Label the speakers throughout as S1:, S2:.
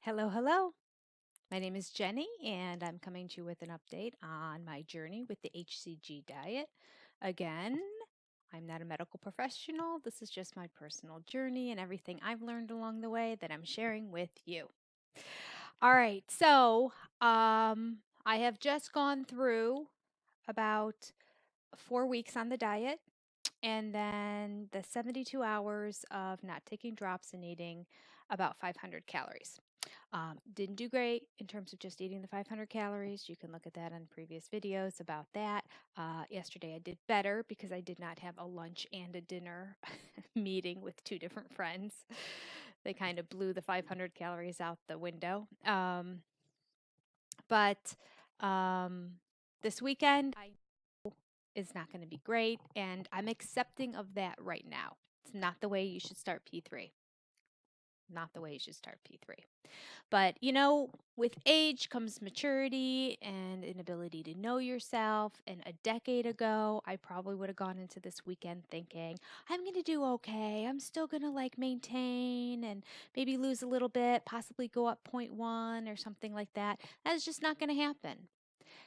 S1: Hello, hello. My name is Jenny, and I'm coming to you with an update on my journey with the hCG diet. Again, I'm not a medical professional. This is just my personal journey and everything I've learned along the way that I'm sharing with you. All right, I have just gone through about 4 weeks on the diet and then the 72 hours of not taking drops and eating about 500 calories. Didn't do great in terms of just eating the 500 calories. You can look at that on previous videos about that. Yesterday I did better because I did not have a lunch and a dinner meeting with two different friends. They kind of blew the 500 calories out the window. But this weekend I know is not going to be great, and I'm accepting of that right now. It's not the way you should start P3. Not the way you should start P3. But, with age comes maturity and an ability to know yourself. And a decade ago, I probably would have gone into this weekend thinking, I'm going to do okay. I'm still going to maintain and maybe lose a little bit, possibly go up 0.1 or something like that. That's just not going to happen.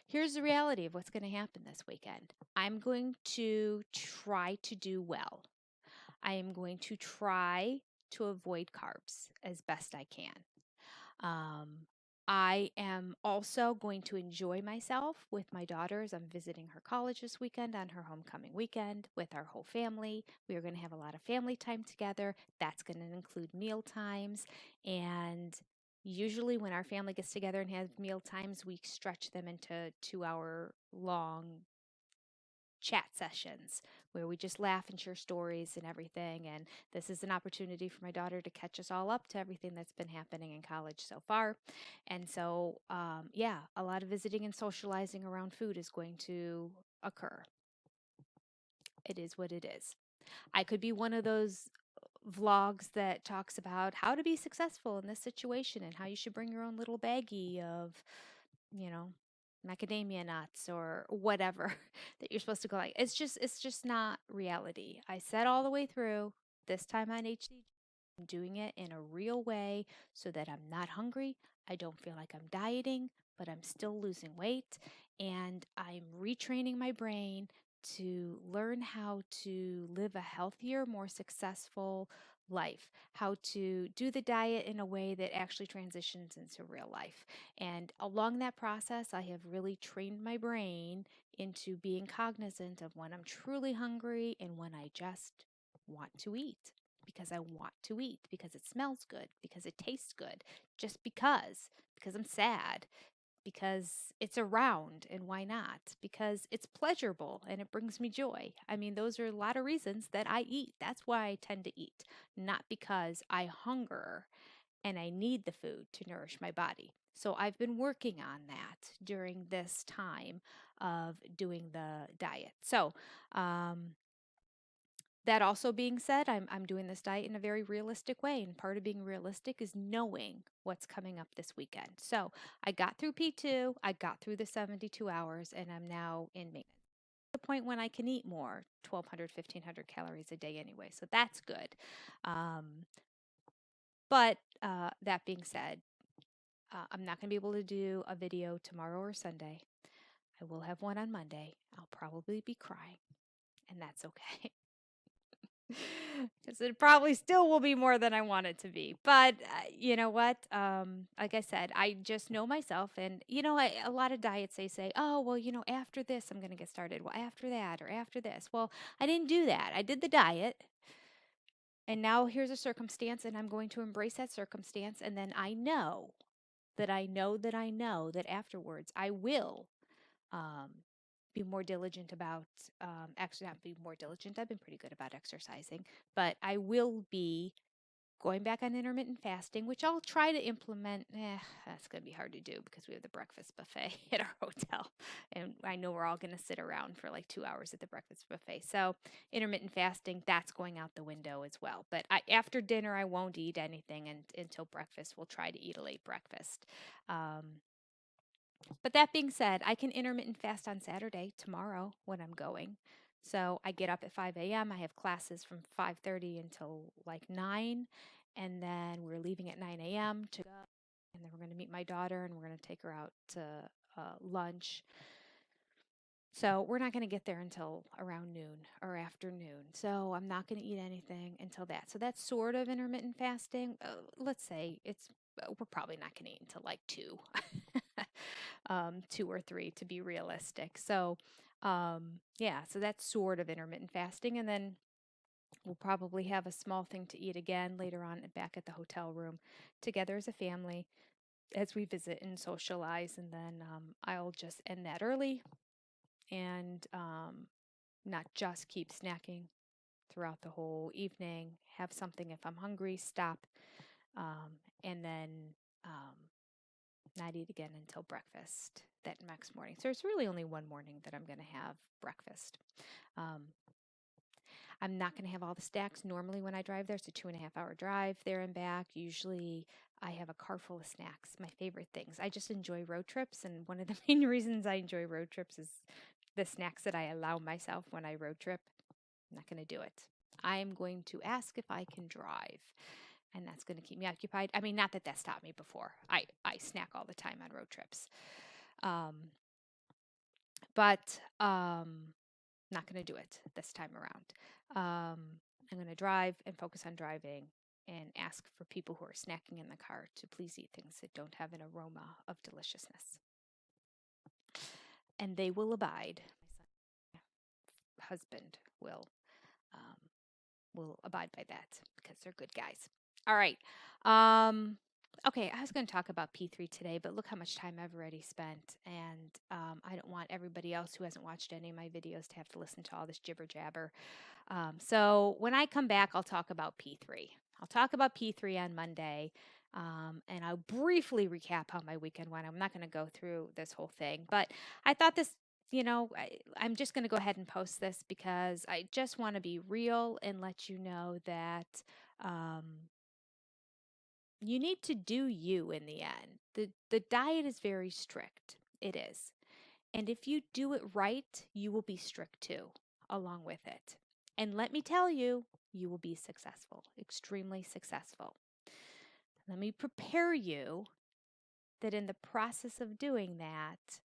S1: Here's the reality of what's going to happen this weekend. I'm going to try to do well. I am going to try to avoid carbs as best I can. Um, I am also going to enjoy myself with my daughters. I'm visiting her college this weekend on her homecoming weekend with our whole family. We are going to have a lot of family time together. That's going to include meal times. And usually, when our family gets together and has meal times, we stretch them into 2 hour long chat sessions where we just laugh and share stories and everything. And this is an opportunity for my daughter to catch us all up to everything that's been happening in college so far. And so, yeah, a lot of visiting and socializing around food is going to occur. It is what it is. I could be one of those vlogs that talks about how to be successful in this situation and how you should bring your own little baggie of, you know, macadamia nuts or whatever that you're supposed to go like. It's just not reality. I said all the way through this time on hCG, I'm doing it in a real way so that I'm not hungry. I don't feel like I'm dieting, but I'm still losing weight. And I'm retraining my brain to learn how to live a healthier, more successful life, how to do the diet in a way that actually transitions into real life. And along that process, I have really trained my brain into being cognizant of when I'm truly hungry and when I just want to eat because I want to eat, because it smells good, because it tastes good, just because I'm sad, because it's around and why not? Because it's pleasurable and it brings me joy. I mean, those are a lot of reasons that I eat. That's why I tend to eat, not because I hunger and I need the food to nourish my body. So I've been working on that during this time of doing the diet. So, that also being said, I'm doing this diet in a very realistic way, and part of being realistic is knowing what's coming up this weekend. So I got through P2, I got through the 72 hours, and I'm now in maintenance. The point when I can eat more, 1,200, 1,500 calories a day anyway, so that's good. But that being said, I'm not going to be able to do a video tomorrow or Sunday. I will have one on Monday. I'll probably be crying, and that's okay. Because it probably still will be more than I want it to be. But you know what? Like I said, I just know myself. And, a lot of diets, they say, oh, well, after this, I'm going to get started. Well, after that or after this. Well, I didn't do that. I did the diet. And now here's a circumstance, and I'm going to embrace that circumstance. And then I know that I know that I know that afterwards I will um, be more diligent about actually not be more diligent. I've been pretty good about exercising, but I will be going back on intermittent fasting, which I'll try to implement. That's going to be hard to do because we have the breakfast buffet at our hotel. And I know we're all going to sit around for like 2 hours at the breakfast buffet. So intermittent fasting, that's going out the window as well. But after dinner, I won't eat anything until breakfast. We'll try to eat a late breakfast. But that being said, I can intermittent fast on Saturday, tomorrow, when I'm going. So I get up at 5 a.m. I have classes from 5:30 until like 9, and then we're leaving at 9 a.m. to go then we're going to meet my daughter and we're going to take her out to lunch. So we're not going to get there until around noon or afternoon. So I'm not going to eat anything until that. So that's sort of intermittent fasting. Let's say we're probably not going to eat until like 2, 2 or 3 to be realistic. So yeah, so that's sort of intermittent fasting. And then we'll probably have a small thing to eat again later on back at the hotel room together as a family as we visit and socialize. And then I'll just end that early and not just keep snacking throughout the whole evening, have something if I'm hungry, stop, and then not eat again until breakfast that next morning. So it's really only one morning that I'm going to have breakfast. I'm not going to have all the snacks. Normally, when I drive there, it's a 2.5 hour drive there and back. Usually, I have a car full of snacks, my favorite things. I just enjoy road trips, and one of the main reasons I enjoy road trips is the snacks that I allow myself when I road trip. I'm not going to do it. I am going to ask if I can drive, and that's going to keep me occupied. I mean, not that that stopped me before. I snack all the time on road trips. But not going to do it this time around. I'm going to drive and focus on driving and ask for people who are snacking in the car to please eat things that don't have an aroma of deliciousness. And they will abide. My husband will abide by that because they're good guys. All right. Okay, I was going to talk about P3 today, but look how much time I've already spent. And I don't want everybody else who hasn't watched any of my videos to have to listen to all this jibber jabber. So when I come back, I'll talk about P3. I'll talk about P3 on Monday. And I'll briefly recap how my weekend went. I'm not going to go through this whole thing, but I thought this, I'm just going to go ahead and post this because I just want to be real and let you know that you need to do you in the end. The diet is very strict. It is. And if you do it right, you will be strict too, along with it. And let me tell you, you will be successful, extremely successful. Let me prepare you that in the process of doing that,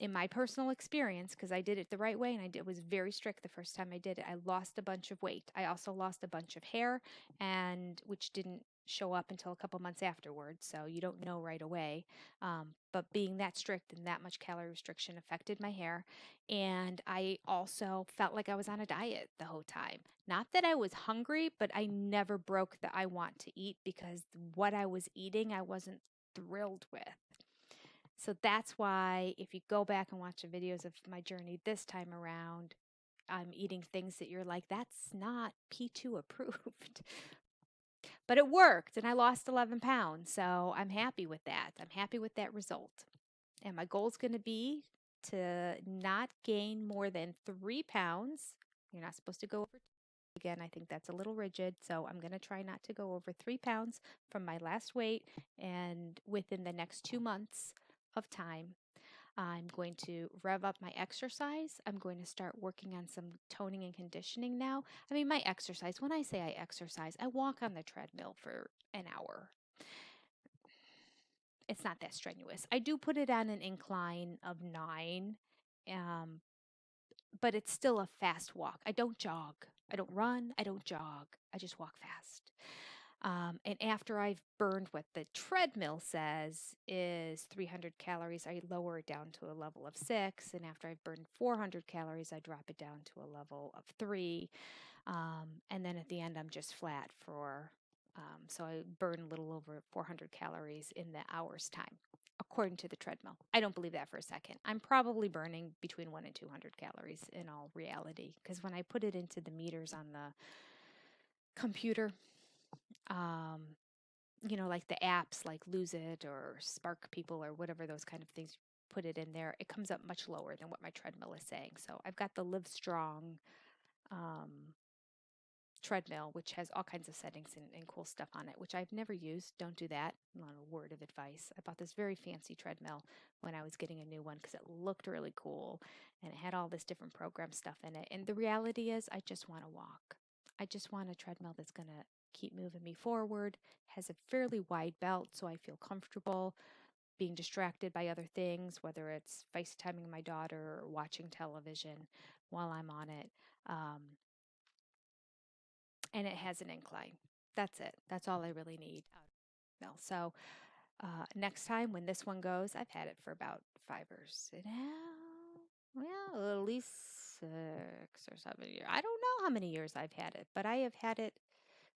S1: in my personal experience, because I did it the right way and it was very strict the first time I did it, I lost a bunch of weight. I also lost a bunch of hair, and which didn't show up until a couple months afterwards, so you don't know right away. But being that strict and that much calorie restriction affected my hair, and I also felt like I was on a diet the whole time. Not that I was hungry, but I never broke the I want to eat because what I was eating I wasn't thrilled with. So that's why if you go back and watch the videos of my journey this time around, I'm eating things that you're like, that's not P2 approved. But it worked and I lost 11 pounds. So I'm happy with that. I'm happy with that result. And my goal is going to be to not gain more than 3 pounds. You're not supposed to go over. Again, I think that's a little rigid. So I'm going to try not to go over 3 pounds from my last weight. And within the next 2 months of time, I'm going to rev up my exercise. I'm going to start working on some toning and conditioning now. I mean, my exercise, when I say I exercise, I walk on the treadmill for an hour. It's not that strenuous. I do put it on an incline of 9, but it's still a fast walk. I don't jog. I don't run. I don't jog. I just walk fast. And after I've burned what the treadmill says is 300 calories, I lower it down to a level of 6. And after I've burned 400 calories, I drop it down to a level of 3. And then at the end, I'm just flat so I burn a little over 400 calories in the hour's time, according to the treadmill. I don't believe that for a second. I'm probably burning between 1 and 200 calories in all reality, because when I put it into the meters on the computer, like the apps like Lose It or Spark People or whatever those kind of things, put it in there, it comes up much lower than what my treadmill is saying. So I've got the Live Strong treadmill, which has all kinds of settings and cool stuff on it, which I've never used. Don't do that. Not a word of advice. I bought this very fancy treadmill when I was getting a new one because it looked really cool and it had all this different program stuff in it. And the reality is I just want to walk. I just want a treadmill that's going to keep moving me forward. Has a fairly wide belt, so I feel comfortable being distracted by other things, whether it's FaceTiming my daughter or watching television while I'm on it. And it has an incline. That's it. That's all I really need. So next time when this one goes, I've had it for about 5 or 6, well, at least 6 or 7 years. I don't know how many years I've had it, but I have had it.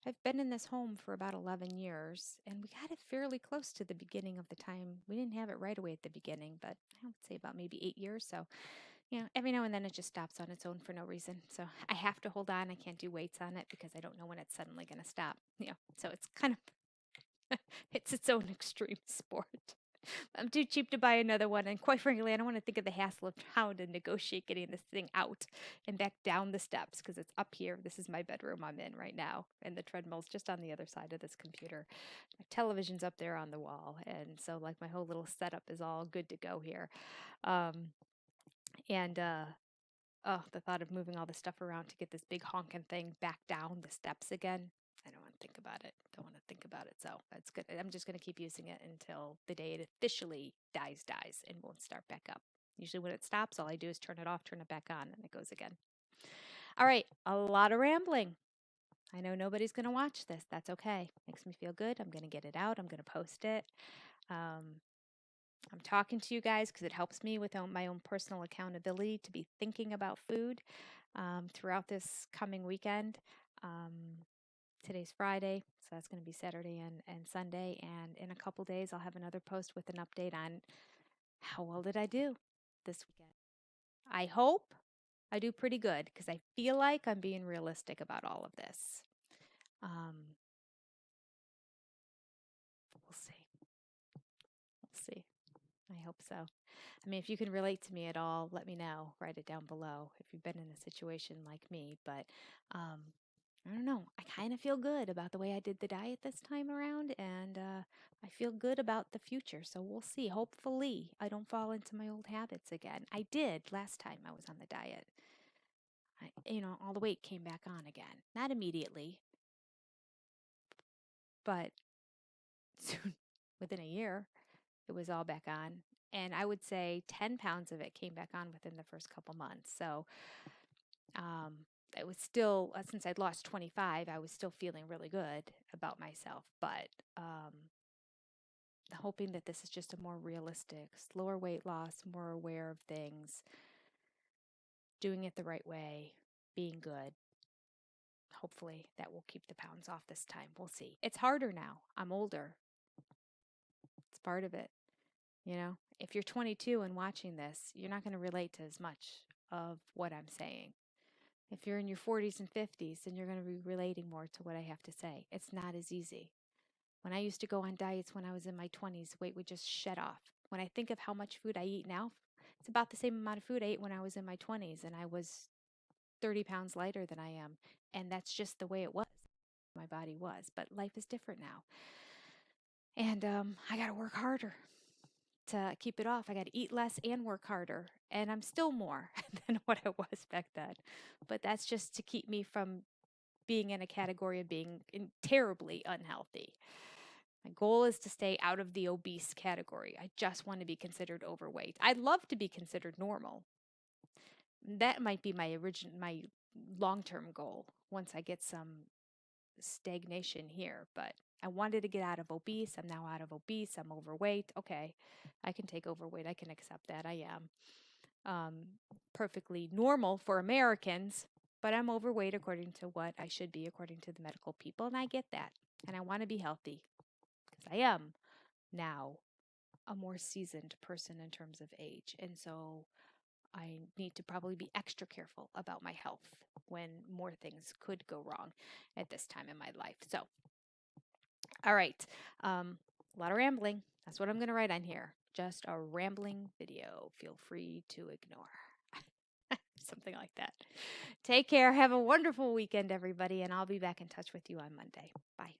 S1: I've been in this home for about 11 years, and we got it fairly close to the beginning of the time. We didn't have it right away at the beginning, but I would say about maybe 8 years. So, every now and then it just stops on its own for no reason. So I have to hold on. I can't do weights on it because I don't know when it's suddenly going to stop. So it's kind of it's its own extreme sport. I'm too cheap to buy another one, and quite frankly, I don't want to think of the hassle of trying to negotiate getting this thing out and back down the steps because it's up here. This is my bedroom I'm in right now, and the treadmill's just on the other side of this computer. My television's up there on the wall, and so like my whole little setup is all good to go here. Um, and Oh, the thought of moving all the stuff around to get this big honking thing back down the steps again. I don't want to think about it. Don't want to think about it. So that's good. I'm just going to keep using it until the day it officially dies, and won't start back up. Usually when it stops, all I do is turn it off, turn it back on, and it goes again. All right, a lot of rambling. I know nobody's going to watch this. That's okay. Makes me feel good. I'm going to get it out. I'm going to post it. I'm talking to you guys because it helps me with my own personal accountability to be thinking about food throughout this coming weekend. Today's Friday, so that's going to be Saturday and Sunday. And in a couple days, I'll have another post with an update on how well did I do this weekend. I hope I do pretty good because I feel like I'm being realistic about all of this. We'll see. We'll see. I hope so. I mean, if you can relate to me at all, let me know. Write it down below if you've been in a situation like me. But I don't know. I kind of feel good about the way I did the diet this time around, and I feel good about the future. So we'll see. Hopefully, I don't fall into my old habits again. I did last time I was on the diet. All the weight came back on again. Not immediately, but soon, within a year, it was all back on. And I would say 10 pounds of it came back on within the first couple months. So it was still, since I'd lost 25, I was still feeling really good about myself. But hoping that this is just a more realistic, slower weight loss, more aware of things, doing it the right way, being good. Hopefully that will keep the pounds off this time. We'll see. It's harder now. I'm older. It's part of it. If you're 22 and watching this, you're not going to relate to as much of what I'm saying. If you're in your 40s and 50s, then you're going to be relating more to what I have to say. It's not as easy. When I used to go on diets when I was in my 20s, weight would just shed off. When I think of how much food I eat now, it's about the same amount of food I ate when I was in my 20s, and I was 30 pounds lighter than I am. And that's just the way it was. My body was. But life is different now. And I got to work harder to keep it off. I got to eat less and work harder. And I'm still more than what I was back then. But that's just to keep me from being in a category of being terribly unhealthy. My goal is to stay out of the obese category. I just want to be considered overweight. I'd love to be considered normal. That might be my long-term goal once I get some stagnation here, but I wanted to get out of obese. I'm now out of obese. I'm overweight. Okay, I can take overweight. I can accept that. I am perfectly normal for Americans, but I'm overweight according to what I should be according to the medical people, and I get that. And I want to be healthy because I am now a more seasoned person in terms of age. And so I need to probably be extra careful about my health when more things could go wrong at this time in my life. So, all right, a lot of rambling. That's what I'm going to write on here. Just a rambling video. Feel free to ignore. Something like that. Take care. Have a wonderful weekend, everybody, and I'll be back in touch with you on Monday. Bye.